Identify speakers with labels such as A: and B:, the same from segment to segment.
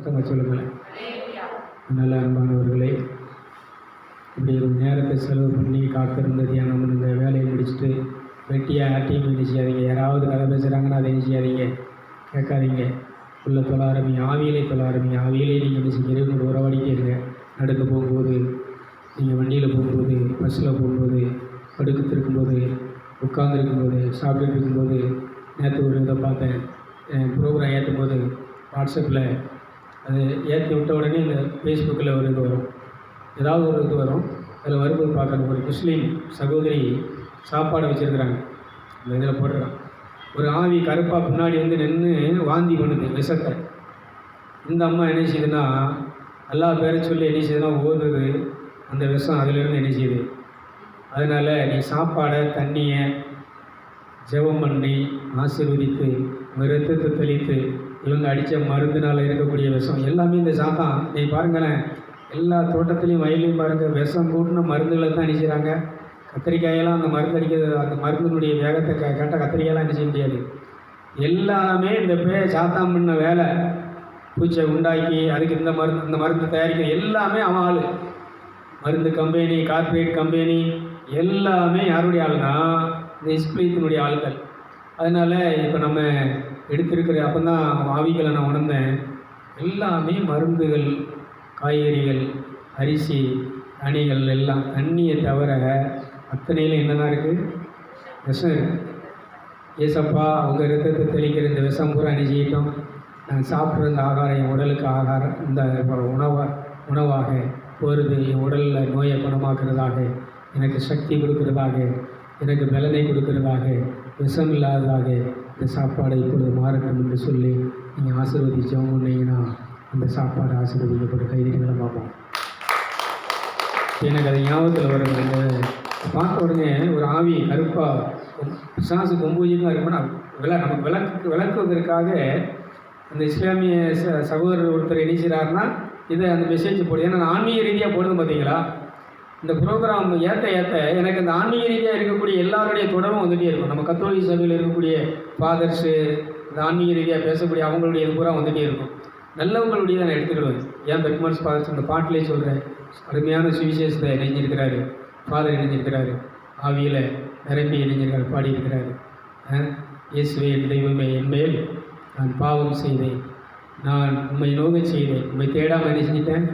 A: சொல்லுங்களேன். நல்ல அன்பானவர்களே, இப்படி ஒரு நேரத்தை செலவு பண்ணி காத்திருந்த தியானம் இந்த வேலையை முடிச்சுட்டு வெட்டியாக யார்ட்டையும் என்ன செய்யாதீங்க. யாராவது கதை பேசுகிறாங்கன்னா அதை என்ன செய்யாதீங்க, கேட்காதீங்க. உள்ள தொழ ஆரம்பிங்க, ஆவியிலே தொழ ஆரம்பிங்க. ஆவியிலே நீங்கள் என்ன செய்ய இறைவனோட உறவாடிட்டே இருங்க. நடந்து போகும்போது, நீங்கள் வண்டியில் போகும்போது, பஸ்ஸில் போகும்போது, படுத்து இருக்கும்போது, உட்கார்ந்துருக்கும்போது, சாப்பிட்டுட்டு இருக்கும்போது. நேற்று ஒரு இதை பார்த்தேன், ப்ரோக்ராம் ஏற்றும் போது வாட்ஸ்அப்பில் அது ஏற்றி விட்ட உடனே இந்த ஃபேஸ்புக்கில் ஒரு இது வரும், ஏதாவது ஒரு இது வரும். அதில் வரும்போது பார்க்குறது ஒரு முஸ்லீம் சகோதரி சாப்பாடு வச்சுருக்குறாங்க. அந்த இதில் போட்டுறான், ஒரு ஆவி கருப்பாக பின்னாடி வந்து நின்று வாந்தி பண்ணுது விஷத்தை. இந்த அம்மா என்ன செய்யுதுன்னா, எல்லா பேரை சொல்லி என்ன செய்யுதுன்னா ஓதுது. அந்த விஷம் அதிலிருந்து என்ன செய்யுது. அதனால் நீ சாப்பாடை தண்ணியை ஜெபம் பண்ணி ஆசீர்வதித்து ரத்தத்தை தெளித்து இவங்க அடித்த மருந்தினால் இருக்கக்கூடிய விஷம் எல்லாமே இந்த சாத்தான். நீ பாருங்களேன், எல்லா தோட்டத்துலேயும் வயலையும் பாருங்கள், விஷம் கூட்டின மருந்துகளை தான் அடிக்கிறாங்க. கத்திரிக்காயெல்லாம் அந்த மருந்து அடிக்கிறது, அந்த மருந்தினுடைய வேகத்தை கேட்டால் கத்திரிக்காயெல்லாம் என்ன செய்ய முடியாது. எல்லாமே இந்த சாத்தான் பண்ண வேலை. பூச்சை உண்டாக்கி அதுக்கு இந்த மருந்து தயாரிக்க எல்லாமே அவன் ஆள். மருந்து கம்பெனி, கார்ப்பரேட் கம்பெனி எல்லாமே யாருடைய ஆளுனா இந்த இஸ்பிரீத்தினுடைய ஆள்கள். அதனால் இப்போ நம்ம எடுத்திருக்கிற அப்போ தான் ஆவிகளை நான் உணர்ந்தேன். எல்லாமே மருந்துகள், காய்கறிகள், அரிசி, அணிகள் எல்லாம். தண்ணியை தவிர அத்தனையில் என்ன தான் இருக்குது, விஷம் இருக்குது. ஏசப்பா அவங்க ரத்தத்தை தெளிக்கிற இந்த விஷம் பூரா அணி செய்யட்டும். நான் சாப்பிட்ற இந்த ஆகாரம் என் உடலுக்கு ஆகாரம், இந்த உணவாக போகிறது. என் உடலில் நோயை குணமாக்குறதாக, எனக்கு சக்தி கொடுக்கறதாக, எனக்கு பலனை கொடுக்கறதாக, விஷம் இல்லாததாக இந்த சாப்பாடை இப்பொழுது மாறட்டும் என்று சொல்லி நீங்கள் ஆசீர்வதிச்சோம் முன்னீங்கன்னா அந்த சாப்பாடு ஆசீர்வதிக்கப்பட்டு கைதிகளை பார்ப்போம். எனக்கு அது ஞாபகத்தில் வருங்க. பார்த்த உடனே ஒரு ஆவி கருப்பாக பிசாசு கொம்பூஜிக்காக இருக்குன்னா நமக்கு விளக்குவதற்காக அந்த இஸ்லாமிய சகோதரர் ஒருத்தர் என்ன செய்கிறாருன்னா இதை அந்த மெசேஜ் போடுது. ஏன்னா நான் ஆன்மீக ரீதியாக போடுது பார்த்தீங்களா, இந்த ப்ரோக்ராம் ஏற்ற எனக்கு அந்த ஆன்மீக ரீதியாக இருக்கக்கூடிய எல்லாருடைய தொடர்பும் வந்துகிட்டே இருக்கும். நம்ம கத்தோலிக்க சபையில் இருக்கக்கூடிய ஃபாதர்ஸு, இந்த ஆன்மீக ரீதியாக பேசக்கூடிய அவங்களுடைய இது பூரா வந்துகிட்டே இருக்கும். நல்லவங்களுடைய நான் எடுத்துக்கிடுவேன். ஏன் பெர்க்மன்ஸ் ஃபாதர்ஸ் அந்த பாட்டிலே சொல்கிறேன், அருமையான சுவிசேஷத்தை இணைஞ்சிருக்கிறாரு ஃபாதர், இணைஞ்சிருக்கிறாரு ஆவியில் நிரம்பி இணைஞ்சிருக்காரு, பாடியிருக்கிறாரு. இயேசுவே என் தெய்வமே, என்மேல் நான் பாவம் செய்தேன், நான் உண்மை நோக செய்தேன், உண்மை தேடாமல் என்ன செஞ்சிட்டேன்.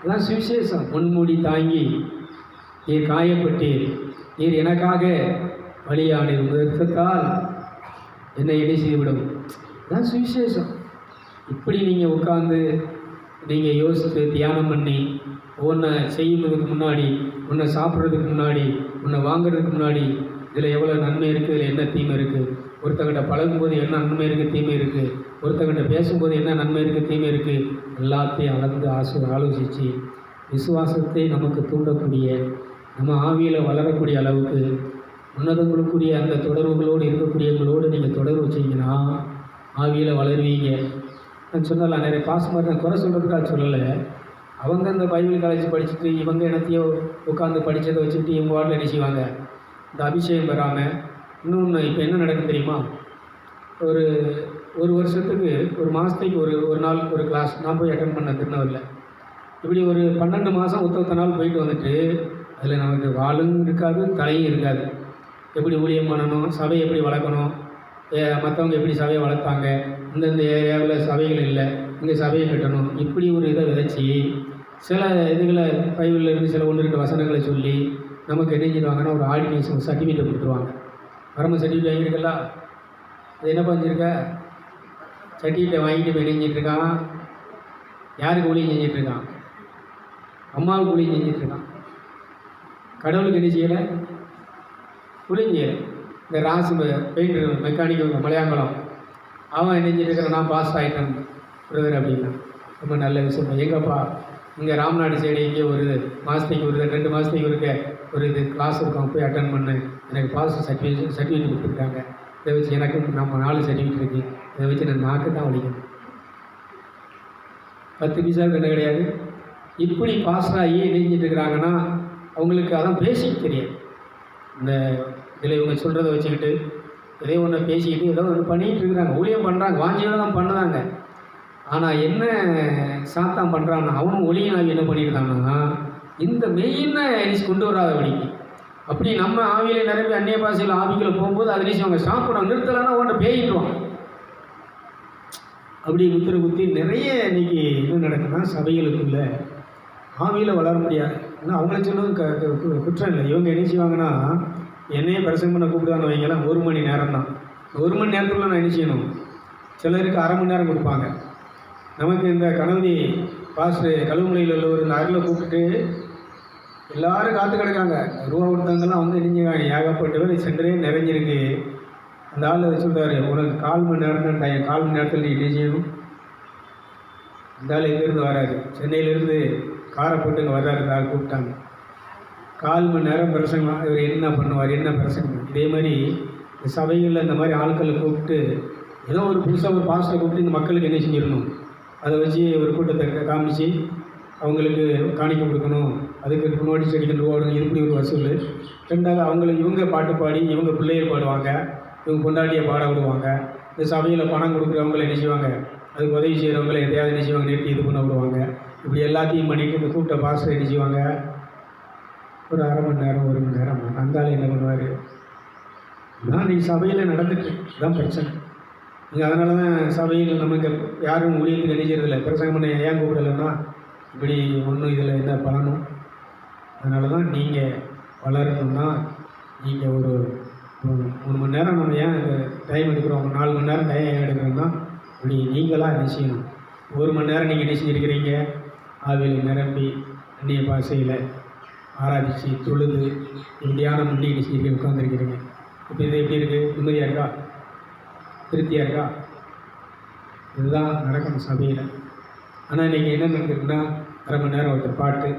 A: அதான் சுவிசேஷம். முன்மூடி தாங்கி நீர் காயப்பட்டீர், நீர் எனக்காக பலியானீர், ரத்தத்தால் என்னை இணை செய்துவிடும். அதான் சுவிசேஷம். இப்படி நீங்கள் உட்கார்ந்து நீங்கள் யோசித்து தியானம் பண்ணி ஒன்றை செய்யுறதுக்கு முன்னாடி, ஒன்றை சாப்பிட்றதுக்கு முன்னாடி, ஒன்றை வாங்குறதுக்கு முன்னாடி இதில் எவ்வளோ நன்மை இருக்குது, இதில் என்ன தீமை இருக்குது, ஒருத்தங்கிட்ட பழகும்போது என்ன நன்மை இருக்குது, தீமை இருக்குது, ஒருத்தங்கிட்ட பேசும்போது என்ன நன்மை இருக்குது, தீமை இருக்குது, எல்லாத்தையும் அளந்து ஆலோசித்து விசுவாசத்தை நமக்கு தூண்டக்கூடிய, நம்ம ஆவியில் வளரக்கூடிய அளவுக்கு உன்னதங்களுக்குரிய அந்த தொடர்புகளோடு இருக்கக்கூடியவங்களோடு நீங்கள் தொடர்பு வச்சிங்கன்னா ஆவியில் வளருவீங்க. நான் சொன்னல நிறைய பாஸ் மாதிரி நான் குறை சொல்கிறதுக்காக சொல்லலை. அவங்க இந்த பைபிள் காலேஜ் படிச்சுட்டு இவங்க என்னத்தையோ உட்காந்து படித்ததை வச்சுட்டு இவங்க வாட்டில் என்ன செய்வாங்க, இந்த அபிஷேகம் பெறாமல். இன்னொன்று இப்போ என்ன நடக்குது தெரியுமா, ஒரு வருஷத்துக்கு ஒரு மாதத்துக்கு ஒரு நாள் ஒரு கிளாஸ் நான் போய் அட்டன் பண்ண திருநெல்வேலியில். இப்படி ஒரு 12 மாதம் ஒத்த நாள் போயிட்டு வந்துட்டு அதில் நமக்கு வாழும் இருக்காது, தலையும் இருக்காது. எப்படி ஊழியம் பண்ணணும், சபையை எப்படி வளர்க்கணும், மற்றவங்க எப்படி சபையை வளர்ப்பாங்க, இந்தந்த ஏரியாவில் சபைகள் இல்லை, இங்கே சபையை கட்டணும், இப்படி ஒரு இதை விதைச்சி சில இதுகளை பைபிளில் இருந்து சில 1-2 வசனங்களை சொல்லி நமக்கு என்ன செஞ்சுருவாங்கன்னா ஒரு ஆர்டினேஷன் சர்டிஃபிகேட் கொடுத்துருவாங்க. வரம்பு சர்டிஃபிகேட் வாங்கியிருக்கல, அது என்ன பண்ணியிருக்க, சர்டிஃபிகேட்டை வாங்கிட்டு போய் செஞ்சிட்ருக்கான். யாருக்கு ஊழியம் செஞ்சிட்ருக்கான், அம்மாவுக்கு ஊழியம் செஞ்சிட்ருக்கான். கடவுளுக்கு என்ன செய்யலை, ஊழியம் செய்யலை. இந்த ராசு பெயிண்டர் மெக்கானிக்கல் மலையாங்குளம் அவன் என்ன செஞ்சிட்ருக்கிறான், நான் பாஸ் ஆகிட்டேன் பிரதர் அப்படின்னா. ரொம்ப நல்ல விஷயம். எங்கப்பா இங்கே ராம்நாடு சைடு இங்கே ஒரு மாதத்துக்கு ஒரு 2 மாதத்துக்கு ஒரு இது கிளாஸ் இருக்கும், போய் அட்டன் பண்ணு, எனக்கு பாஸ் சர்டிஃபிகேட் கொடுத்துருக்காங்க. இதை வச்சு எனக்கு நம்ம 4 சர்டிஃபிகேட் இருக்குது, இதை வச்சு நான் நாக்கு தான் வலிக்கணும், 10 பைசா கண்ணு கிடையாது. இப்படி பாஸ் ஆகி நெஞ்சிட்டு இருக்கிறாங்கன்னா அவங்களுக்கு அதான் பேசிக் தெரியாது. இந்த இதில் இவங்க சொல்கிறத வச்சுக்கிட்டு ஏதோ ஒன்று பேசிக்கிட்டு ஏதோ ஒன்று பண்ணிகிட்டு இருக்கிறாங்க, ஊழியம் பண்ணுறாங்க, வாஞ்சியோடு தான் பண்ணுறாங்க. ஆனால் என்ன சாத்தான் பண்ணுறான்னா, அவனும் ஒளியின் ஆவி என்ன பண்ணியிருந்தான்னா, இந்த மெயினை எரிச்சு கொண்டு வராதபடிக்கு. அப்படி நம்ம ஆவியில் நிரம்பி அந்நிய பாஷையில் ஆவிகளை போகும்போது அது நினைச்சு அவங்க ஸ்டாப் பண்ண நிறுத்தலைன்னா அவன்கிட்ட பேயிட்டுருவான். அப்படி குத்துற குத்தி நிறைய இன்னைக்கு என்ன நடக்குன்னா, சபைகளுக்குள்ள ஆவியில் வளர முடியாது. ஏன்னா அவங்கள சொல்லுவது குற்றம் இல்லை. இவங்க என்ன செய்வாங்கன்னா, என்னையே பிரசங்கம் பண்ண கூப்பிடுவாங்க வைங்கலாம், 1 மணி நேரம் தான். 1 மணி நேரத்துக்குள்ள நான் என்ன செய்யணும்? சிலருக்கு 1/2 மணி நேரம் கொடுப்பாங்க. நமக்கு இந்த கணவதி பாஸ்டர் கழுவுமலையில் உள்ள ஒரு அருளை கூப்பிட்டு எல்லோரும் காத்து கிடக்காங்க. ரூபா கொடுத்தவங்கெல்லாம் வந்து நெஞ்சுக்காங்க. ஏகப்பட்ட பேர் சென்டரே நிறைஞ்சிருக்கு. அந்த ஆள் அதை சொல்கிறாரு, உனக்கு 1/4 மணி நேரம் தான் டைம், 1/4 மணி நேரத்தில் நீ என்ன செய்யணும்? இந்த ஆள் எங்கேருந்து வராரு? சென்னையிலேருந்து காரை போட்டு இங்கே வர்றாரு. இந்த ஆள் கூப்பிட்டாங்க. 1/4 மணி நேரம் பிரசங்கம். இவர் என்ன பண்ணுவார், என்ன பிரசங்கம்? இதே மாதிரி இந்த சபைகளில் இந்த மாதிரி ஆட்களை கூப்பிட்டு ஏதோ ஒரு புதுசாக ஒரு பாஸ்டரை கூப்பிட்டு இந்த மக்களுக்கு என்ன செஞ்சிடணும், அதை வச்சு ஒரு கூட்டத்தை காமிச்சு அவங்களுக்கு காணிக்க கொடுக்கணும், அதுக்கு நோட்டீஸ் அடிக்கணும், ஓடணும், இப்படி ஒரு வசூல். ரெண்டாவது அவங்களுக்கு இவங்க பாட்டு பாடி இவங்க பிள்ளைகள் பாடுவாங்க, இவங்க கொண்டாட்டியை பாட விடுவாங்க. இந்த சபையில் பணம் கொடுக்குறவங்களை என்ன செய்வாங்க, அதுக்கு உதவி செய்கிறவங்களை எதையாவது என்ன செய்வாங்க, நிறுத்தி இது பண்ண விடுவாங்க. இப்படி எல்லாத்தையும் பண்ணிவிட்டு இந்த கூப்பிட்ட பாஸ்டர் என்ன செய்வாங்க, ஒரு 1/2 மணி நேரம் 1 மணி நேரம் அந்த ஆள் என்ன பண்ணுவார்? நான் இன்றைக்கி சபையில் நடந்துட்டு தான் பிரச்சனை. நீங்கள் அதனால தான் சபையில் நமக்கு யாரும் ஊழியத்துக்கு நினைக்கிறதில்ல. பிரசங்கம் பண்ண ஏன் கூப்பிடலைன்னா, இப்படி ஒன்றும் இதில் என்ன பண்ணணும். அதனால தான் நீங்கள் வளரணும்னா நீங்கள் ஒரு 3 மணி நேரம் நம்ம ஏன் டைம் எடுக்கிறோம், 4 மணி நேரம் டைம் ஏன் எடுக்கிறோம்னா, இப்படி நீங்களாக என்ன செய்யணும். 1 மணி நேரம் நீங்கள் என்ன செஞ்சுருக்கிறீங்க, ஆவியில் நிரம்பி அந்நிய பாஷையில் ஆராதிச்சு தொழுது தியானம் பண்ணி என்ன செஞ்சுருக்கீங்க, உட்காந்துருக்கிறீங்க. இப்போ இது எப்படி இருக்குது? நிம்மதியாக இருக்கா? திருப்தியாக இருக்கா? இதுதான் நடக்கணும் சபையில். ஆனால் இன்றைக்கி என்ன நடக்குதுன்னா, 1/2 மணி நேரம் ஒருத்தர் பாட்டு,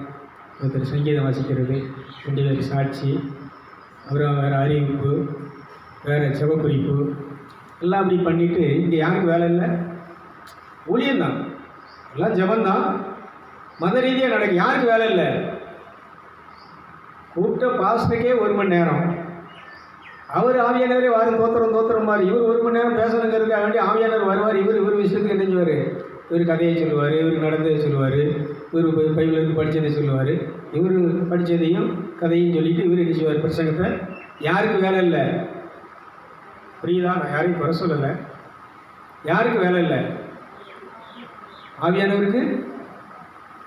A: ஒருத்தர் சங்கீதம் வாசிக்கிறது, 2 பேர் சாட்சி, அப்புறம் வேறு அறிவிப்பு, வேறு செவக்குறிப்பு எல்லாம் அப்படி பண்ணிவிட்டு இங்கே யாருக்கு வேலை இல்லை? ஊழியம்தான், எல்லாம் ஜபந்தான், மத ரீதியாக நடக்கும். யாருக்கு வேலை இல்லை? கூப்பிட்ட பாஸ்டருக்கே 1 மணி நேரம். அவர் ஆவியானவரே வாரம் தோத்திரம் மாதிரி, இவர் 1 மணி நேரம் பேசணுங்கிறதுக்காக வேண்டி ஆவியானவர் வருவார். இவர் விஷயத்துக்கு என்ன செய்வார்? இவர் கதையை சொல்லுவார், இவர் நடந்ததை சொல்லுவார், இவர் பைபிளிலிருந்து படித்ததை சொல்லுவார், இவர் படித்ததையும் கதையும் சொல்லிவிட்டு இவர் என்ன செய்வார் பிரசங்கத்தை. யாருக்கு வேலை இல்லை? புரியுதா? நான் யாரையும் குறை சொல்லலை. யாருக்கு வேலை இல்லை? ஆவியானவருக்கு.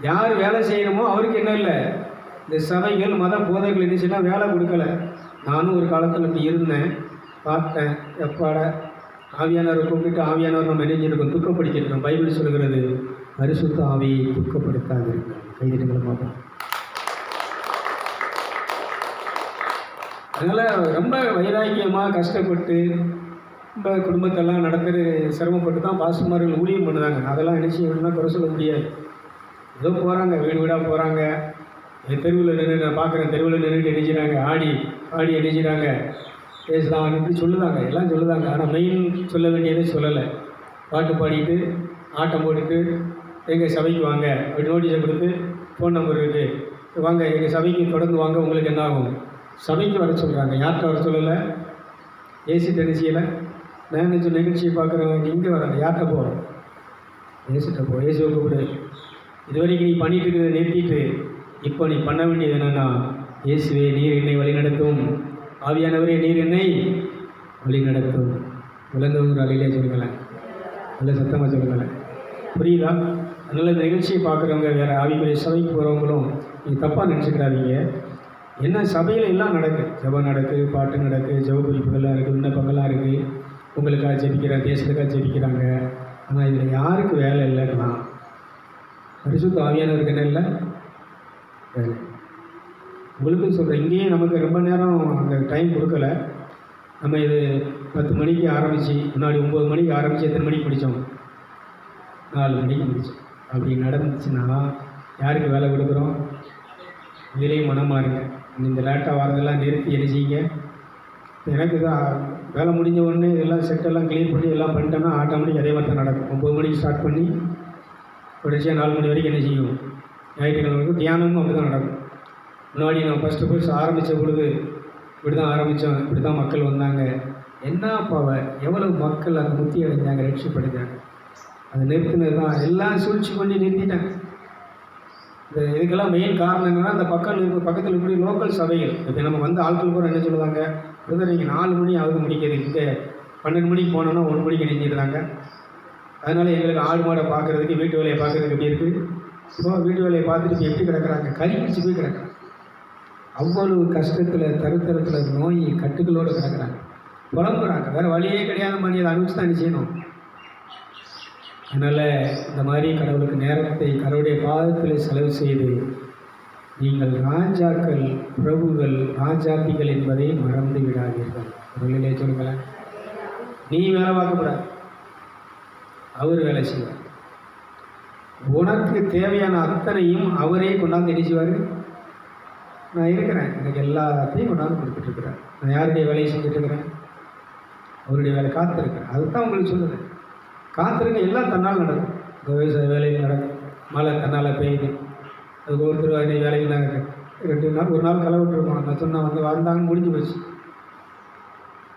A: யார் வேலை செய்யணுமோ அவருக்கு என்ன இல்லை? இந்த சபைகள் மத போதர்கள் என்ன செய்யலாம், வேலை கொடுக்கலை. நானும் ஒரு காலத்தில் இப்படி இருந்தேன், பார்த்தேன். எப்பாட ஆவியானவரை கூப்பிட்டு ஆவியானவர் நம்ம நினைஞ்சிருக்கோம், துக்கப்படுத்திருக்கோம். பைபிள் சொல்கிறது, பரிசுத்த ஆவியை துக்கப்படுத்தாது. கைதிகளை பார்ப்போம். அதனால் ரொம்ப வைராக்கியமாக கஷ்டப்பட்டு ரொம்ப குடும்பத்தெல்லாம் நடத்துகிற சிரமப்பட்டு தான் பாஸ்டர்மார்கள் ஊழியம் பண்ணுறாங்க. அதெல்லாம் என்ன செய்யணும்னா குறை சொல்ல முடியாது. ஏதோ போகிறாங்க, வீடு வீடாக போகிறாங்க. தெருவில் நின்று நான் பார்க்குறேன், தெருவில் நின்றுட்டு நினைக்கிறாங்க, ஆடி நினைக்கிறாங்க, பேசலாம் இப்படி சொல்லுதாங்க, எல்லாம் சொல்லுதாங்க. ஆனால் மெயின் சொல்ல வேண்டியதே சொல்லலை. பாட்டு பாடிட்டு ஆட்டம் போட்டுட்டு எங்கள் சபைக்கு வாங்க அப்படி நோட்டீஸை கொடுத்து ஃபோன் நம்பர் இருக்குது, வாங்க எங்கள் சபைக்கு தொடர்ந்து வாங்க, உங்களுக்கு என்ன ஆகும்? சபைக்கு வர சொல்கிறாங்க. யார்கிட்ட வர சொல்லலை? ஏசி நிகழ்ச்சியில் நான் நினச்ச நிகழ்ச்சியை பார்க்குறவங்க இங்கே வராங்க. யார்கிட்ட போகிறோம்? ஏசிட்ட போ, ஏசியை கூப்பிடு. இது வரைக்கும் நீ பண்ணிட்டு இருக்கிறத நிறுத்திட்டு இப்போ நீ பண்ண வேண்டியது என்னென்னா, இயேசுவே நீர் என்னை வழி நடத்தும், ஆவியானவரே நீர் என்னை வழி நடத்தும். விளங்குங்கிற அலையிலே சொல்லுங்களேன், நல்ல சத்தமாக சொல்லுங்களேன். புரியுதா? அதனால் இந்த நிகழ்ச்சியை பார்க்குறவங்க, வேறு ஆவிக்குரிய சபைக்கு போகிறவங்களும் நீங்கள் தப்பாக நினச்சிக்கிறாதீங்க. என்ன சபையில் எல்லாம் நடக்குது, ஜெபம் நடக்குது, பாட்டு நடக்குது, ஜெப குறிப்புகள்லாம் இருக்குது, விண்ணப்பங்கள்லாம் இருக்குது. உங்களுக்காக ஜெபிக்கிறாங்க, தேசத்துக்காக ஜெபிக்கிறாங்க. ஆனால் இதில் யாருக்கு வேலை இல்லைன்னா, பரிசுத்த ஆவியானவருக்கு என்ன இல்லை வேலை. உங்களுக்கும் சொல்கிறேன், இங்கேயே நமக்கு ரொம்ப நேரம் அந்த டைம் கொடுக்கல. நம்ம இது 10 மணிக்கு ஆரம்பித்து, முன்னாடி 9 மணிக்கு ஆரம்பித்து எத்தனை மணிக்கு முடித்தோம்? 4 மணிக்கு முடித்தோம். அப்படி நடந்துச்சுன்னா யாருக்கு வேலை கொடுக்குறோம்? இதிலேயும் மனமாருங்க. இந்த லேட்டாக வரதெல்லாம் நிறுத்தி என்ன செய்யுங்க. எனக்கு தான் வேலை முடிஞ்ச உடனே எல்லாம் செட்டெல்லாம் க்ளீன் பண்ணி எல்லாம் பண்ணிட்டோன்னா ஆட்டோமேட்டிக் அதே மாதிரி தான் நடக்கும். 9 மணிக்கு ஸ்டார்ட் பண்ணி கடைசியாக 4 மணி வரைக்கும் என்ன செய்யும். ஞாயிற்றுக்கிழமைக்கும் தியானமும் அப்படி தான் நடக்கும். முன்னாடி நான் ஃபஸ்ட்டு ஆரம்பித்த பொழுது இப்படி தான் ஆரம்பித்தோம், இப்படி தான் மக்கள் வந்தாங்க. என்ன பாவை எவ்வளவு மக்கள் அந்த முத்தி அடைஞ்சாங்க, ரட்சிப்படுத்தாங்க. அதை நிறுத்தினது தான் எல்லாம் சூழ்ச்சி பண்ணி நிறுத்திட்டாங்க. இதுக்கெல்லாம் மெயின் காரணம் என்னென்னா, அந்த பக்கத்தில் இருக்கக்கூடிய லோக்கல் சபைகள். இப்போ நம்ம வந்து ஆட்கள் கூட என்ன சொல்லுவாங்க, பிரதர் நீங்கள் 4 மணி ஆகுது முடிக்கிறது, இங்கே 12 மணிக்கு போனோன்னா 1 மணிக்கு நெஞ்சிடுறாங்க. அதனால் எங்களுக்கு ஆடு மாடை பார்க்குறதுக்கு, வீட்டு வேலையை பார்க்குறதுக்கு எப்படி இருக்குது. இப்போ வீட்டு வேலையை பார்த்துட்டு இப்போ எப்படி கிடக்குறாங்க, கறி பிடிச்சி போய் கிடக்குறாங்க. அவ்வளவு கஷ்டத்தில், தருத்தரத்தில், நோய் கட்டுகளோடு கிடக்குறாங்க, புலம்புறாங்க. வேறு வழியே கிடையாது, மணி அதை அனுப்பிச்சு தான் செய்யணும். அதனால் இந்த மாதிரி கடவுளுக்கு நேரத்தை கடவுளுடைய பாதத்தில் செலவு செய்து நீங்கள் ராஜாக்கள், பிரபுகள், ராஜாத்திகள் என்பதை மறந்து விடாதீர்கள். குரலிலே சொல்லுங்களேன். நீ வேலை பார்க்கக்கூடாது, அவர் வேலை செய்வார். உனக்கு தேவையான அத்தனையும் அவரே கொண்டாந்து என்ன செய்வார். நான் இருக்கிறேன், எனக்கு எல்லாத்தையும் கொண்டாந்து கொடுத்துட்ருக்குறேன். நான் யாருடைய வேலையை செஞ்சுட்ருக்கிறேன், அவருடைய வேலை காத்திருக்கிறேன். அதுதான் உங்களுக்கு சொல்லுங்கள். காத்திருக்க எல்லாம் தன்னால் நடக்கும். இந்த விவசாய வேலையில் நடக்கும், மழை தன்னால் பெய்யுது. அது ஒருத்தர் அன்றைக்கி வேலைக்கு நாங்கள் 2 நாள், ஒரு நாள் விட்டுருக்கோம். நான் சொன்னால் வந்து வந்தாங்க, முடிஞ்சு போச்சு.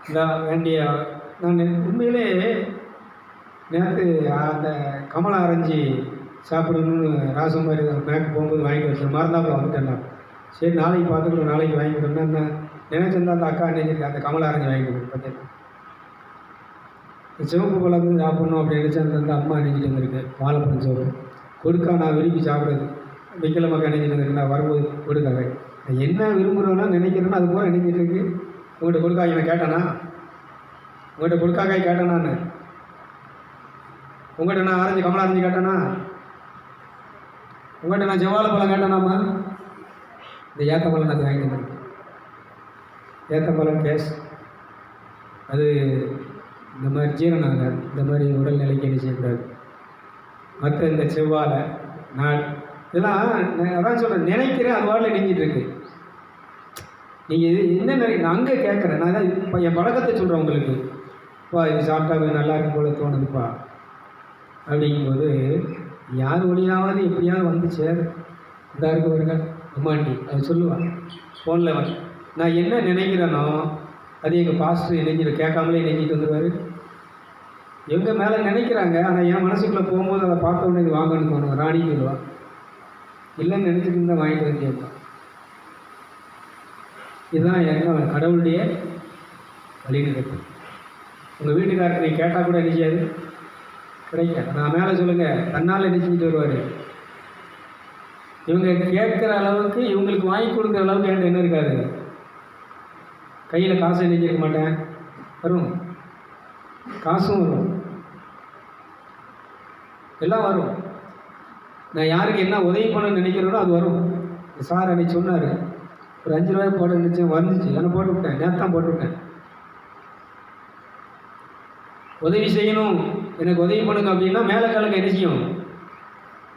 A: இந்த வேண்டிய நான் உண்மையிலே நேற்று அந்த கமலை அரைஞ்சி சாப்பிடணும்னு ராசம் மாதிரி மேற்கு போகும்போது வாங்கிட்டு வச்சேன். மறந்தாப்புல வந்துட்டேன் நான். சரி நாளைக்கு பார்த்துட்டு நாளைக்கு வாங்கிக்கிட்டோம்னா என்ன நினைச்சிருந்தா அந்த அக்கா நினைச்சிருக்கேன், அந்த கமலை அரைஞ்சி வாங்கிட்டு பார்த்தேன். சிவப்பு பழம் சாப்பிட்ணும் அப்படின்னு நினச்சி அந்த அம்மா நினைச்சிட்டு வந்திருக்கு. வாழைப்பழம் சோறு கொடுக்கா, நான் விரும்பி சாப்பிட்றது. வெக்கில மக்கள் நினைச்சிட்டு வந்திருக்கு. நான் வரும்போது கொடுக்காங்க. நான் என்ன விரும்புகிறோன்னா நினைக்கிறேன்னா அது போல நினைச்சிட்டு இருக்கு. உங்கள்கிட்ட கொடுக்காய் நான் கேட்டேனா, உங்கள்கிட்ட கொடுக்காக்காய் கேட்டேனான்னு, உங்கள்கிட்ட நான் ஆரஞ்சு கமலா ஆரஞ்சு கேட்டேனா, உங்கள்கிட்ட நான் செவ்வாழை பழம் கேட்டேனாம்மா. இந்த ஏத்தப்பழம் நான் வாங்கிட்டு வந்தேன். ஏத்தப்பழம் கேஸ் அது இந்த மாதிரி ஜீரணாங்க, இந்த மாதிரி உடல்நிலைக்கு என்ன செய்யக்கூடாது. மற்ற இந்த செவ்வாழை நான் இதெல்லாம் அதான் சொல்கிறேன், நினைக்கிறேன் அது வாட்டில் நெஞ்சிட்ருக்கு. நீங்கள் இது என்ன நான் அங்கே கேட்குறேன். நான் தான் இப்போ என் பழக்கத்தை சொல்கிறேன் உங்களுக்கு. இப்போ இது சாப்பிட்டா நல்லா இருக்கும் போல தோணுதுப்பா அப்படிங்கும்போது யார் வழியாவது எப்படியாவது வந்து சேர் இதாக இருக்க வருங்க அம்மாண்டி அது சொல்லுவாள் ஃபோனில் வந்து. நான் என்ன நினைக்கிறேனோ அது எங்கள் பாஸ்டர் நெஞ்சிட்டு கேட்காமலே நெஞ்சிட்டு வந்துடுவார். எங்கள் மேலே நினைக்கிறாங்க, ஆனால் என் மனசுக்குள்ளே போகும்போது அதை பார்த்த உடனே இது வாங்கணும்னு தோணும். ராணின்னு சொல்லுவாள். இல்லைன்னு நினச்சிட்டு இருந்தால் வாங்கிட்டு வந்து கேட்பான். இதுதான் என்ன கடவுளுடைய வழிநடப்பு. உங்கள் வீட்டுக்காரர் நீ கேட்டால் கூட என்ன செய்யாது, கிடைக்காது. நான் மேலே சொல்லுங்கள், தன்னால் என்ன செஞ்சுட்டு வருவார். இவங்க கேட்குற அளவுக்கு, இவங்களுக்கு வாங்கி கொடுக்குற அளவுக்கு என்கிட்ட என்ன இருக்காது. கையில் காசு நெஞ்சிருக்க மாட்டேன், வரும் காசும் வரும், எல்லாம் வரும். நான் யாருக்கு என்ன உதவி பண்ண நினைக்கிறேனோ அது வரும். சார் அன்னைக்கு சொன்னார், ஒரு 5 ரூபாய் போட நினச்சேன், வந்துச்சு. நான் போட்டு விட்டேன், நேற்று போட்டு விட்டேன். உதவி செய்யணும், எனக்கு உதவி பண்ணுங்க அப்படின்னா மேலே காலுங்க என்ன செய்யும்,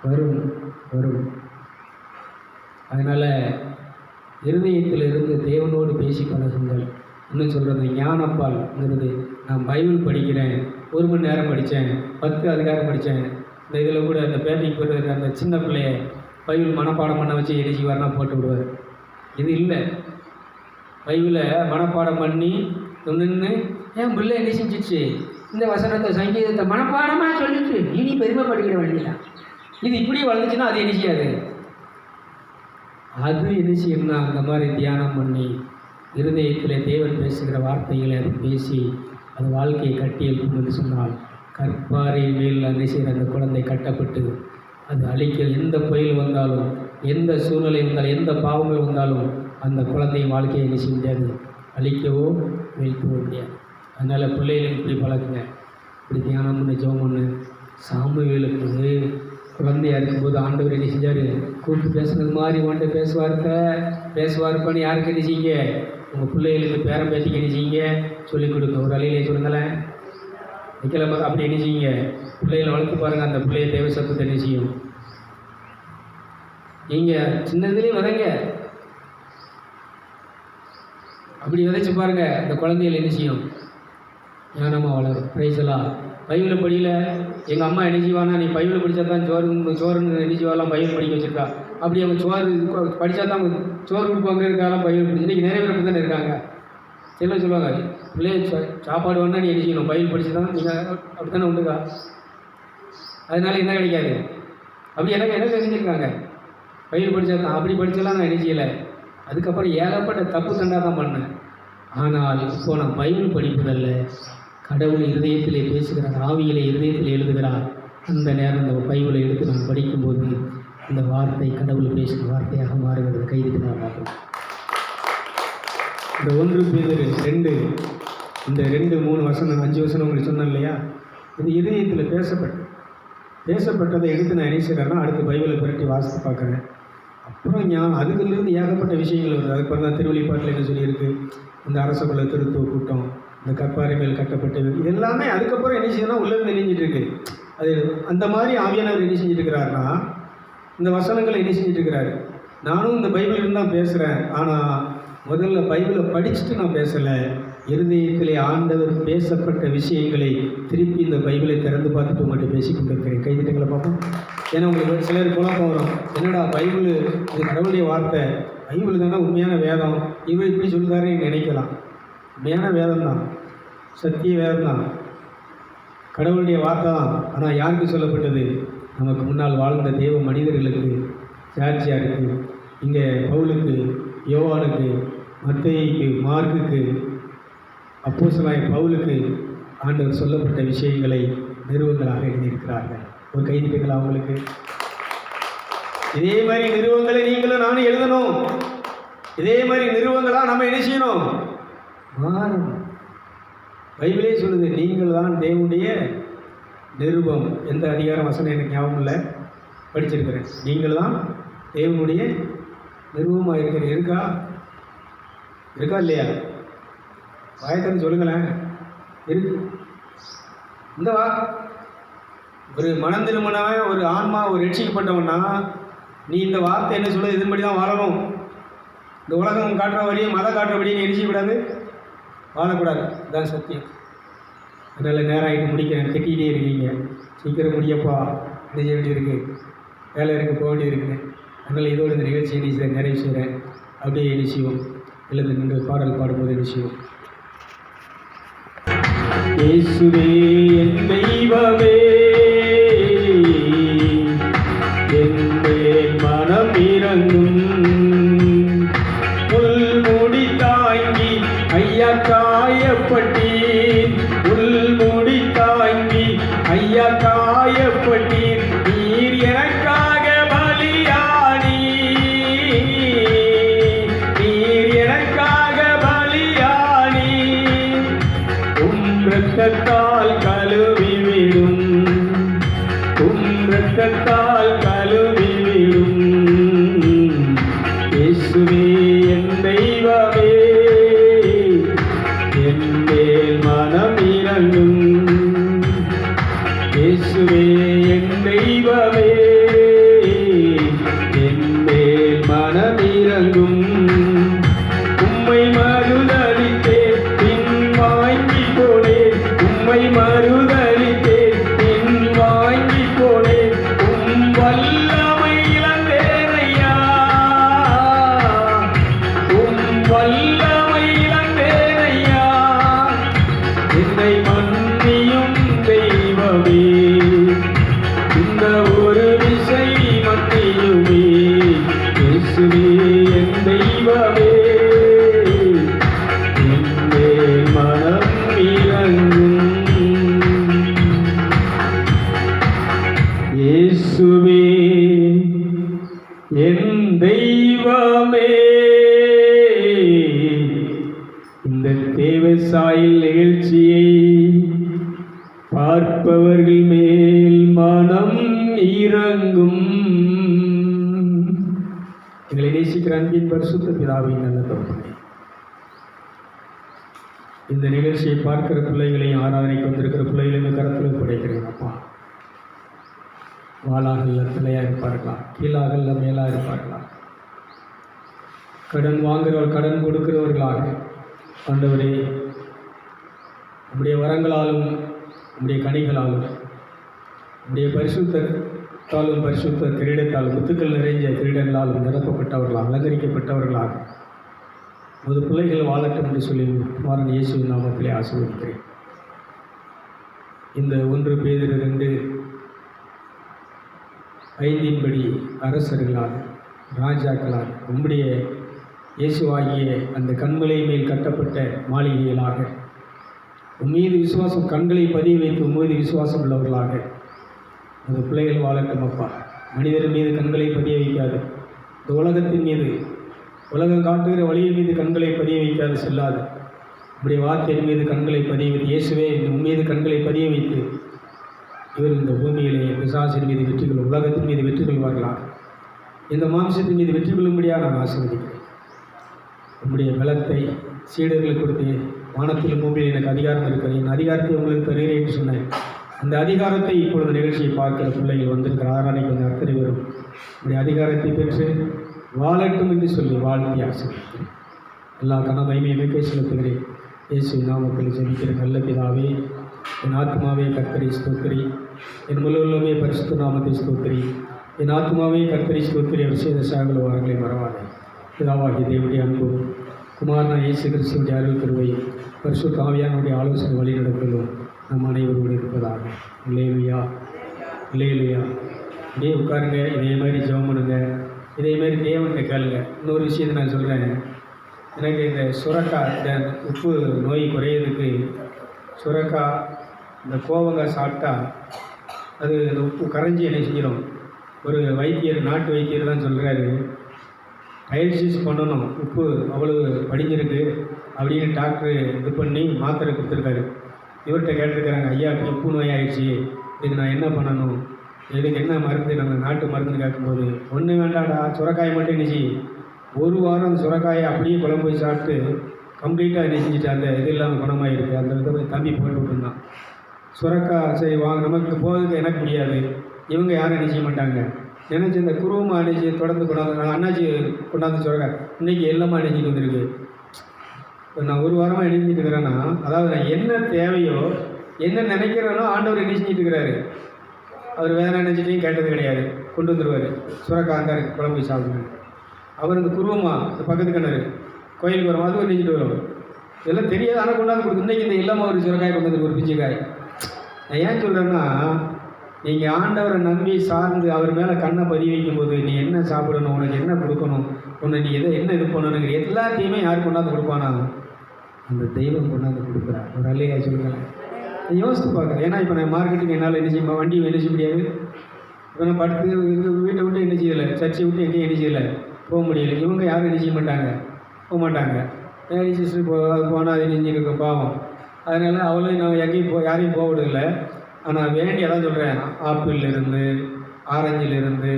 A: வரும் வரும். அதனால் இருதயத்தில் இருந்து தேவனோடு பேசி பழகுங்கள். இன்னும் சொல்கிறது ஞானப்பால்ங்கிறது, நான் பைபிள் படிக்கிறேன், 1 மணி நேரம் படித்தேன், 10 அதிகாரம் படித்தேன். இந்த இதில் கூட அந்த பேட்டிக்கு போட்டு அந்த சின்ன பிள்ளைய பைபிள் மனப்பாடம் பண்ண வச்சு என்ன செய்வார்னா போட்டு விடுவார். இது இல்லை. பைபிளை மனப்பாடம் பண்ணி நின்று என் பிள்ளை என்ன செஞ்சிச்சு, இந்த வசனத்தை சங்கீதத்தை மனப்பாடமாக சொல்லிச்சு, இனி பெருமைப்படுகிற வழியா இது இப்படி வளர்ந்துச்சுன்னா அது என்ன செய்யாது. அது என்ன செய்யணும்னா அந்த மாதிரி தியானம் பண்ணி இருதயத்தில் தேவன் பேசுகிற வார்த்தைகளை அதை பேசி அது வாழ்க்கையை கட்டி எழுப்பும் என்று சொன்னால், கற்பாறை மேல் அந்த செய்கிற அந்த குழந்தை கட்டப்பட்டு அது அழிக்க எந்த புயல் வந்தாலும், எந்த சூழ்நிலை வந்தாலும், எந்த பாவங்கள் வந்தாலும் அந்த குழந்தையின் வாழ்க்கையை என்ன செய்ய முடியாது, அழிக்கவோ வீழ்த்தவோ முடியாது. அதனால் பிள்ளைகளுக்கு இப்படி பழக்குங்க, இப்படி தியானம் பண்ணி ஜெபம் பண்ணு. சாமுவேலுக்கு குழந்தையாக இருக்கும்போது ஆண்டவர் என்ன செஞ்சார், கூப்பிட்டு பேசுனது மாதிரி உன்ட்ட பேசுவார்ப்பான்னு யாருக்கு என்ன செய்யுங்க, உங்கள் பிள்ளைகளுக்கு பேரம் பேத்திக்கு என்ன செய்யுங்க, சொல்லிக் கொடுங்க. ஒரு அலையிலே சொல்லுங்களேன். நிற்கல அப்படி என்ன செய்யுங்க, பிள்ளைகளை வளர்த்து பாருங்கள். அந்த பிள்ளைய தேவ சத்தத்தை என்ன செய்யும். நீங்கள் சின்னதுலேயும் விதைங்க, அப்படி விதைச்சி பாருங்கள், அந்த குழந்தைகள் என்ன செய்யும், ஞானமாக வளரும். பிரைஸெல்லாம் பைபிளை படியல, எங்கள் அம்மா என்ன செய்வானா, நீ பைபிளை படித்தா தான் சோறுன்னு என்ன செய்வாலாம், பைபிள் படிக்க வச்சுருக்கா. அப்படி அவங்க சோறு படித்தா தான் அவங்க சோறு கொடுப்பாங்க இருக்காலாம். பைபிள் படிச்சு இன்றைக்கி நிறைய பேர் அப்படி தானே இருக்காங்க. சில சொல்லுவாங்க, பிள்ளைய சாப்பாடு வேணா நீ என்ன செய்யணும், பைபிள் படித்து தான் நீங்கள் அப்படி தானே உண்டுக்கா. அதனால் என்ன கிடைக்காது. அப்படி எனக்கு என்ன தெரிஞ்சிருக்காங்க, பைபிள் படித்தா தான், அப்படி படித்தெல்லாம் நான் என்ன செய்யலை. அதுக்கப்புறம் ஏகப்பட்ட தப்பு தண்டா தான் பண்ணேன். ஆனால் இப்போது நான் பைபிள் படிப்பதல்ல, கடவுள் இருதயத்திலே பேசுகிறார், ஆவியிலே இருதயத்தில் எழுதுகிறார். அந்த நேரம் அந்த பைபிளை எடுத்து நான் படிக்கும்போது அந்த வார்த்தை கடவுள் பேசுகிற வார்த்தையாக மாறுகிறது. கைதுக்கு நான் பார்க்குறோம். இந்த 1 பேதுரு 2 இந்த 2, 3 வசனம் 5 வசனம் உங்களுக்கு சொன்னேன் இல்லையா, இது இதயத்தில் பேசப்பட்டதை எடுத்து நான் என்ன செய்கிறேன்னா அடுத்து பைபிளை புரட்டி வாசித்து பார்க்குறேன். அப்புறம் அதுக்குலேருந்து ஏகப்பட்ட விஷயங்கள் வருது. அதுக்கப்புறம் தான் திருவள்ளிப்பாட்டில் என்ன சொல்லியிருக்கு, இந்த அரசகுல திருத்துவ கூட்டம், இந்த கற்பாறை மேல் கட்டப்பட்டது, இது எல்லாமே அதுக்கப்புறம் என்ன செய்யணும்னா உள்ளே நெஞ்சிட்டு இருக்கு. அது அந்த மாதிரி ஆவியானவர் என்ன செஞ்சுட்டு இருக்கிறாருன்னா இந்த வசனங்களை என்ன செஞ்சுட்டு இருக்கிறாரு. நானும் இந்த பைபிள் இருந்து தான் பேசுகிறேன், ஆனால் முதல்ல பைபிளை படிச்சுட்டு நான் பேசலை. இருதயத்திலே ஆண்டவர் பேசப்பட்ட விஷயங்களை திருப்பி இந்த பைபிளை திறந்து பார்த்துட்டு உங்கள்கிட்ட பேசி கொண்டிருக்கிறேன். கைதிட்டங்களை பார்ப்போம். ஏன்னா உங்களுக்கு சிலர் குழப்பம் வரும், என்னடா பைபிள் இது கடவுளுடைய வார்த்தை, பைபிள் தானே உண்மையான வேதம், இவர் இப்படி சொல்லுறாருன்னு நினைக்கலாம். உண்மையான வேதம் தான், சத்திய வேதம் தான், கடவுளுடைய வார்த்தை தான். ஆனால் யாருக்கு சொல்லப்பட்டது? நமக்கு முன்னால் வாழ்ந்த தெய்வ மனிதர்களுக்கு, சாட்சியாருக்கு, இங்கே பவுலுக்கு, யோவானுக்கு, மத்தேயுக்கு, மார்க்குக்கு, அப்போஸ்தலனாகிய பவுலுக்கு ஆண்டவர் சொல்லப்பட்ட விஷயங்களை நிறுவங்களாக எழுதியிருக்கிறார்கள். ஒரு கைதிட்டுங்களா அவங்களுக்கு? இதே மாதிரி நிறுவங்களை நீங்களும் நானும் எழுதணும். இதே மாதிரி நிறுவங்களாக நம்ம என்ன செய்யணும்? மாறணும். பைபிளே சொல்லுது, நீங்கள் தான் தேவனுடைய நிருபம். எந்த அதிகாரம் வசனம் எனக்கு ஞாபகம் இல்லை, படிச்சிருக்கிறேன். நீங்கள் தான் தேவனுடைய நிருபமாக இருக்கா இல்லையா? வாயத்தன்னு சொல்லுங்களேன். இருக்கு. இந்த ஒரு மனம் திரும்பினவன், ஒரு ஆன்மா, ஒரு ரட்சிக்கப்பட்டவன்னா நீ இந்த வார்த்தை என்ன சொல்லுது, இதன்படி தான் வாழணும். இந்த உலகம் காட்டுற வழியும் மத காட்டுற வழியும் நீ எரிச்சிக்கூடாது, வாழக்கூடாது. இதுதான் சத்தியம். அதனால் நேரம் ஆகிட்டு முடிக்கிறேன். கட்டிகிட்டே இருக்கீங்க, சீக்கிரம் முடியப்பா, என்ன செய்ய வேண்டியிருக்கு, வேலை இருக்குது, போக வேண்டியது இருக்குது. அதனால் இதோடு இந்த நிகழ்ச்சியை நிறைவு செய்கிறேன். அப்படியே என்ன செய்வோம், எழுந்து நின்று பாடல் பாடும்போது என்ன செய்வோம். இயேசுவே என் தெய்வமே, என் மேல் மனம் இறங்கும். முள்முடி தாங்கி ஐயா காயப்பட்டீர், முள்முடி தாங்கி ஐயா காயப்பட்டீர். நீர் எனக்காக பலியானி, நீர் எனக்காக பலியானி. இரத்தத்தால் கழுவிவிடும், இரத்தத்தால் கழுவிவிடும். இயேசுவே என் தெய்வமே, என் மேல் மனம் இறங்கும். இயேசுவே என் தெய்வமே, என் மேல் மனம் இறங்கும். உம்மை மறுதலித்தே பின் வாங்கி போனேன், உம்மை மறுதலித்தே பின் வாங்கி போனேன். உம் வல்லமை இழந்தேனையா, உம் வல்லமை இழந்தேனையா. என்னை மன்னியும் தெய்வமே, இந்த ஒரு விசை மன்னியுமே. இயேசுவே என் தெய்வமே, என் மேல் மனம் இறங்கும். இயேசுவே என் தெய்வமே. இந்த தேவசாயில் நிகழ்ச்சியை பார்ப்பவர்கள் மேல் மனம் இறங்கும். எங்களை நேசிக்கிற அன்பின் பரிசுத்த பிதாவின் நல்ல தகப்பனே, இந்த நிகழ்ச்சியை பார்க்கிற பிள்ளைகளையும் ஆராதனைக்கு வந்திருக்கிற பிள்ளைகளையும் கருத்தில் படைக்கிறேன். அப்பா, வாளாகல்ல தலையாக இருப்பார்களா, கீழாகல்ல மேலாக இருப்பார்களா, கடன் வாங்குகிறவர் கடன் கொடுக்கிறவர்களாக ஆண்டவரே, உம்முடைய வரங்களாலும் உம்முடைய கனிகளாலும் உம்முடைய பரிசுத்தாலும் பரிசுத்த கிரீடத்தாலும் முத்துக்கள் நிறைஞ்ச கிரீடங்களாலும் நிரப்பப்பட்டவர்களாக அலங்கரிக்கப்பட்டவர்களாக ஒரு பிள்ளைகள் வாழட்டும் என்று சொல்லி குமாரன் இயேசுவின் நாமத்திலே ஆசீர்வதிக்கிறேன். இந்த 1 பேதுரு 2 5 அரசர்களால் ராஜாக்களால் உம்முடைய இயேசுவாகிய அந்த கண்மலை மேல் கட்டப்பட்ட மாளிகைகளாக உம்மீது விசுவாசம் கண்களை பதிய வைத்து உம்மீது விசுவாசம் உள்ளவர்களாக அந்த பிள்ளைகள் வாழட்டும் அப்பா. மனிதர் மீது கண்களை பதிய வைக்காது, இந்த உலகத்தின் மீது உலகம் காட்டுகிற வழியின் மீது கண்களை பதிய வைக்காது செல்லாது. உம்முடைய வார்த்தையின் மீது கண்களை பதிய வைத்து இயேசுவே உம்மீது கண்களை பதிய வைத்து இவர் இந்த பூமியிலே பிசாசின் மீது வெற்றி கொள்ளும், உலகத்தின் மீது வெற்றி கொள்வார்களாக. இந்த மாம்சத்தின் மீது வெற்றி கொள்ளும்படியாக நான் ஆசீர்வதிக்கிறேன். உம்முடைய பலத்தை சீடர்களுக்கு கொடுத்து வானத்தில் பூமியில் எனக்கு அதிகாரம் இருக்கிறது, என் அதிகாரத்தை உங்களுக்கு தருகிறேன் என்று சொன்னேன். அந்த அதிகாரத்தை இப்பொழுது நிகழ்ச்சியை பார்க்கிற பிள்ளைகள் வந்திருக்கிற ஆராதனைக்கு வந்து அத்தனை வரும் உடைய அதிகாரத்தை பெற்று வாழட்டும் என்று சொல்லி வாழ்த்தி ஆசீர்வதிக்கிறேன். எல்லா மகிமையுமே செலுத்துகிறேன். இயேசு நாமத்தில் ஜெபிக்கிற நல்ல பிதாவே, என் ஆத்மாவே கர்த்தரை ஸ்தோத்திரி, என் முழுவதுமே பரிசுத்த நாமத்தை ஸ்தோத்திரி, என் ஆத்மாவே கர்த்தரை ஸ்தோத்திரி, அவர் செய்த சகல வாரங்களை மறவாதே. பிதாவாகிய தேவனுடைய அன்பு, குமாரனா இயேசு கிறிஸ்துவினுடைய அருள் கிருபை, பரிசுத்த ஆவியானுடைய ஆலோசனை வழி நடக்கலும் நம் அனைவரோடு இருப்பதாக. இல்லையா இல்லையா இதே உட்காருங்க, இதே மாதிரி ஜெபம் பண்ணுங்க, இதே மாதிரி தேவன்கிட்ட கேளுங்க. இன்னொரு விஷயத்தை நான் சொல்கிறேன். எனக்கு இந்த சுரக்காய், இந்த உப்பு நோய் குறையிறதுக்கு சுரக்காய், இந்த கோவங்காய் சாப்பிட்டா அது இந்த உப்பு கரைஞ்சி என்ன செஞ்சிடும். ஒரு வைத்தியர், நாட்டு வைத்தியர் தான் சொல்கிறாரு, டயலிசிஸ் பண்ணணும், உப்பு அவ்வளவு படிஞ்சிருக்கு அப்படின்னு டாக்டர் இது பண்ணி மாத்திரை கொடுத்துருக்காரு. இவர்கிட்ட கேட்டிருக்கிறாங்க, ஐயா உப்பு நோய் ஆகிடுச்சி, இதுக்கு நான் என்ன பண்ணணும், இதுக்கு என்ன மருந்து, நம்ம நாட்டு மருந்துன்னு கேட்கும்போது, ஒன்றும் வேண்டாடா, சுரக்காயை மட்டும் நினச்சி 1 வாரம் அந்த சுரக்காயை அப்படியே குழம்பு போய் சாப்பிட்டு கம்ப்ளீட்டாக என்ன செஞ்சுட்டு அந்த இது இல்லாமல் குணமாகிருக்கு. அந்த இதை தம்பி போட்டு விட்டுருந்தான். சுரக்காய் சரி வாங்க, நமக்கு போகிறதுக்கு எனக்கு முடியாது, இவங்க யாரும் நினைச்ச மாட்டாங்க நினச்சி இந்த குருவமாக அணிச்சு தொடர்ந்து கொண்டாந்து அண்ணாச்சி கொண்டாந்து சுரக்காய் இன்றைக்கி எல்லாமே அணிஞ்சிட்டு வந்திருக்கு. இப்போ நான் 1 வாரமாக இணைஞ்சிட்டு இருக்கிறேன்னா, அதாவது நான் என்ன தேவையோ என்ன நினைக்கிறேனோ ஆண்டவர் என்ன செஞ்சுட்டு இருக்கிறாரு. அவர் வேறு நினச்சிட்டையும் கேட்டது கிடையாது, கொண்டு வந்துடுவார். சுரக்காய் அந்த குழம்பு சாப்பிடுங்க. அவர் இந்த குருவமாக இந்த பக்கத்து கிணறு கோயிலுக்கு வரும், அதுவும் நினைச்சிட்டு வரும். இதெல்லாம் தெரியாது, ஆனால் கொண்டாந்து கொடுத்து இன்றைக்கி இந்த இல்லாமல் ஒரு சுரக்காய் கொண்டு வந்து ஒரு பிச்சைக்காய். நான் ஏன் சொல்கிறேன்னா, நீங்கள் ஆண்டவரை நம்பி சார்ந்து அவர் மேலே கண்ணை பதிய வைக்கும்போது நீ என்ன சாப்பிடணும், உனக்கு என்ன கொடுக்கணும், உன்னை நீ என்ன இது பண்ணணுங்கிற எல்லாத்தையுமே யார் கொண்டாந்து கொடுப்பானா, அந்த தெய்வம் கொண்டாந்து கொடுக்குறார். ஒரு அல்லையா சொல்லுங்களேன். யோசித்து பார்க்குறேன். ஏன்னா இப்போ நான் மார்க்கெட்டுக்கு என்னால் என்ன செய்ய வண்டி என்ன செய்ய முடியாது. இப்போ நான் படுத்து வீட்டை விட்டு என்ன செய்யலை, சர்ச்சை விட்டு எங்கேயும் என்ன செய்யலை, போக முடியலை. இவங்க யாரும் என்ன செய்ய மாட்டாங்க, போக மாட்டாங்க. சிஸ்டர் போனால் அது நெஞ்சிருக்கும் பாவம். அதனால் அவளையும் நான் எங்கேயும் யாரையும் போக விடலை. ஆனால் வேண்டி அதான் சொல்கிறேன், ஆப்பிளிலிருந்து, ஆரஞ்சிலிருந்து,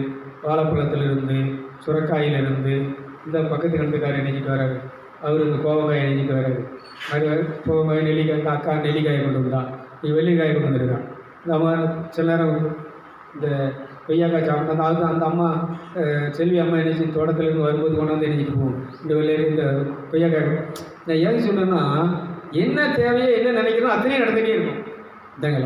A: வாழைப்பழத்திலிருந்து, சுரக்காயிலிருந்து, இந்த பக்கத்து கண்டுக்காரர் நினைச்சிட்டு வராரு. அவர் இந்த கோவக்காய் நினைச்சிட்டு வராரு. அது கோவக்காய், நெல்லிக்காய், இந்த அக்கா நெல்லிக்காயை கொண்டு வந்தான், நீ வெள்ளிக்காயை கொண்டு வந்துருக்கான். இந்த அம்மா சில நேரம் இந்த கொய்யாக்காய் சாப்பிட்டா அது அந்த அம்மா செல்வி அம்மா நினைச்சி தோட்டத்துலேருந்து வரும்போது கொண்டாந்து நினைச்சிட்டு போவோம். இந்த வெள்ளையில இந்த கொய்யாக்காய். நான் ஏன் சொல்கிறேன்னா, என்ன தேவையோ என்ன நினைக்கிறோம் அத்தனையும் நடந்துகிட்டே இருக்கும். இதாங்க